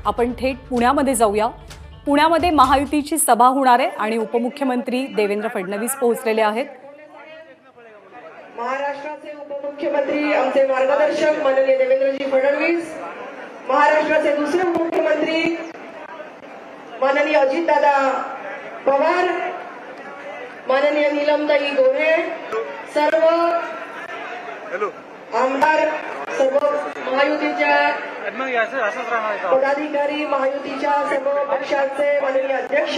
आपण थेट पुण्यामध्ये जाऊया। पुण्यामध्ये महायुतीची सभा होणार आहे आणि उपमुख्यमंत्री देवेंद्र फडणवीस पोहोचलेले आहेत। महाराष्ट्राचे उपमुख्यमंत्री आमचे मार्गदर्शक माननीय देवेंद्रजी फडणवीस, महाराष्ट्राचे दुसरे मुख्यमंत्री माननीय अजितदादा पवार, माननीय नीलमताई गोऱ्हे, सर्व आमदार, सर्व महायुतीच्या पदाधिकारी, महायुतीच्या सर्व पक्षाचे माननीय अध्यक्ष,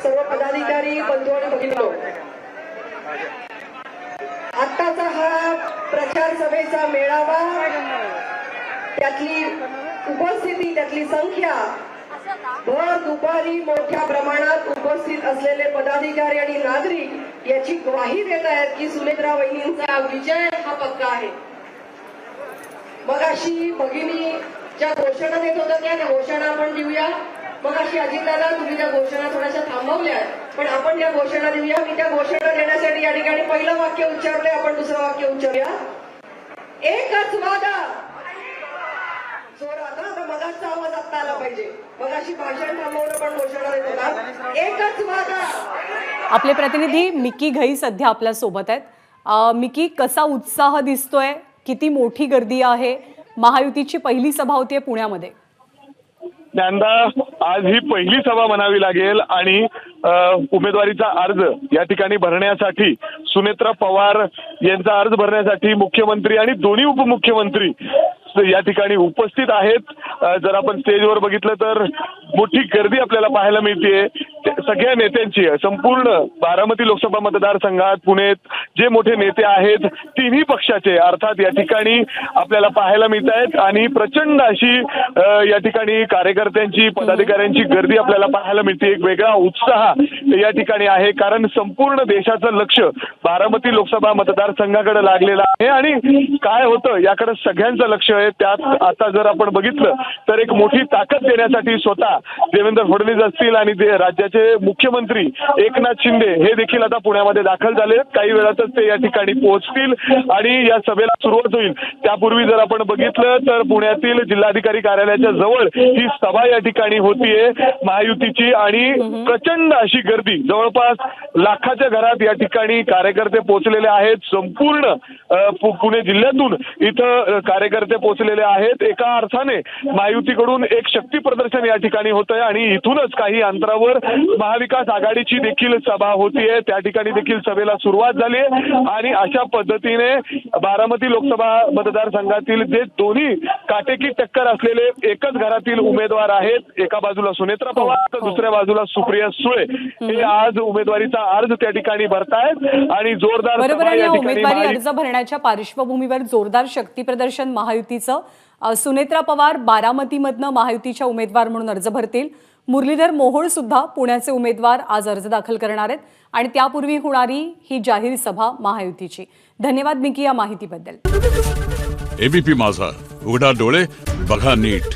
सर्व पदाधिकारी, बंधू आणि भगिनींनो, आत्ताचा हा प्रचार सभेचा मेळावा, त्यातली उपस्थिती, त्यातली संख्या, भर दुपारी मोठ्या प्रमाणात उपस्थित असलेले पदाधिकारी आणि नागरिक याची ग्वाही देत आहेत की सुनेत्रा वहिनींचा विजय हा पक्का आहे। मग अशी भगिनी ज्या घोषणा देत होत्या त्या घोषणा आपण देऊया। मग अशी अजितदादा तुम्ही त्या घोषणा थोड्याशा थांबवल्या, पण आपण त्या घोषणा देऊया। मी त्या घोषणा देण्यासाठी या ठिकाणी पहिलं वाक्य उच्चारलंय, आपण दुसरं वाक्य उच्चारूया। एकच वादा, जोरात आता मगाचा आवाज आत्ता आला पाहिजे, मग अशी भाषण थांबवलं पण घोषणा देत होता। एकच वादा। आपले प्रतिनिधी मिकी घई सध्या आपल्या सोबत आहेत। मिकी, कसा उत्साह दिसतोय, किती मोठी गर्दी आहे? महायुतीची पहिली सभा होतीये पुण्यामध्ये। यंदा आज ही पहिली सभा म्हणावी लागेल आणि उमेदवारीचा अर्ज या ठिकाणी भरण्यासाठी सुनेत्रा पवार यांचा अर्ज भरण्यासाठी मुख्यमंत्री आणि दोन्ही उपमुख्यमंत्री या ठिकाणी उपस्थित आहेत। जर आपण स्टेजवर बघितलं तर मोठी गर्दी आपल्याला पाहायला मिळते। सगळ्या नेत्यांची, संपूर्ण बारामती लोकसभा मतदारसंघात पुण्यात जे मोठे नेते आहेत तिन्ही पक्षाचे अर्थात या ठिकाणी आपल्याला पाहायला मिळत आहेत आणि प्रचंड अशी या ठिकाणी कार्यकर्त्यांची, पदाधिकाऱ्यांची गर्दी आपल्याला पाहायला मिळते। एक वेगळा उत्साह या ठिकाणी आहे, कारण संपूर्ण देशाचं लक्ष बारामती लोकसभा मतदारसंघाकडे लागलेलं आहे आणि काय होतं याकडे सगळ्यांचं लक्ष आहे। त्यात आता जर आपण बघितलं तर एक मोठी ताकद देण्यासाठी स्वतः देवेंद्र फडणवीस असतील आणि राज्याचे मुख्यमंत्री एकनाथ शिंदे हे देखील आता पुण्यामध्ये दाखल झाले। काही वेळातच ते या ठिकाणी पोहोचतील आणि या सभेला सुरुवात होईल। त्यापूर्वी जर आपण बघितलं तर पुण्यातील जिल्हाधिकारी कार्यालयाच्या जवळ ही सभा या ठिकाणी होतीये महायुतीची आणि प्रचंड अशी गर्दी, जवळपास लाखाच्या घरात या ठिकाणी कार्यकर्ते पोहोचलेले आहेत। संपूर्ण पुणे जिल्ह्यातून इथं कार्यकर्ते पोहोचलेले आहेत। एका अर्थाने महायुतीकडून एक शक्ती प्रदर्शन या ठिकाणी होतंय आणि इथूनच काही अंतरावर महाविकास आघाडीची देखील सभा होतीये। त्या ठिकाणी देखील सभेला सुरुवात झाली आणि अशा पद्धतीने बारामती लोकसभा मतदारसंघातील जे दोन्ही काटेकी टक्कर असलेले एकच घरातील उमेदवार आहेत, एका बाजूला सुनेत्रा पवार तर दुसऱ्या बाजूला सुप्रिया सुळे, हे आज उमेदवारीचा अर्ज त्या ठिकाणी भरतायत आणि जोरदार उमेदवारी अर्ज भरण्याच्या पार्श्वभूमीवर जोरदार शक्ती प्रदर्शन महायुतीचं। सुनेत्रा पवार बारामतीमधनं महायुतीच्या उमेदवार म्हणून अर्ज भरतील। मुरलीधर मोहोळ सुद्धा पुण्याचे उमेदवार आज अर्ज दाखल करणार आहेत आणि त्यापूर्वी होणारी ही जाहीर सभा महायुतीची। धन्यवाद मिकी या माहितीबद्दल। एबीपी माझा, उघडा डोळे बघा नीट।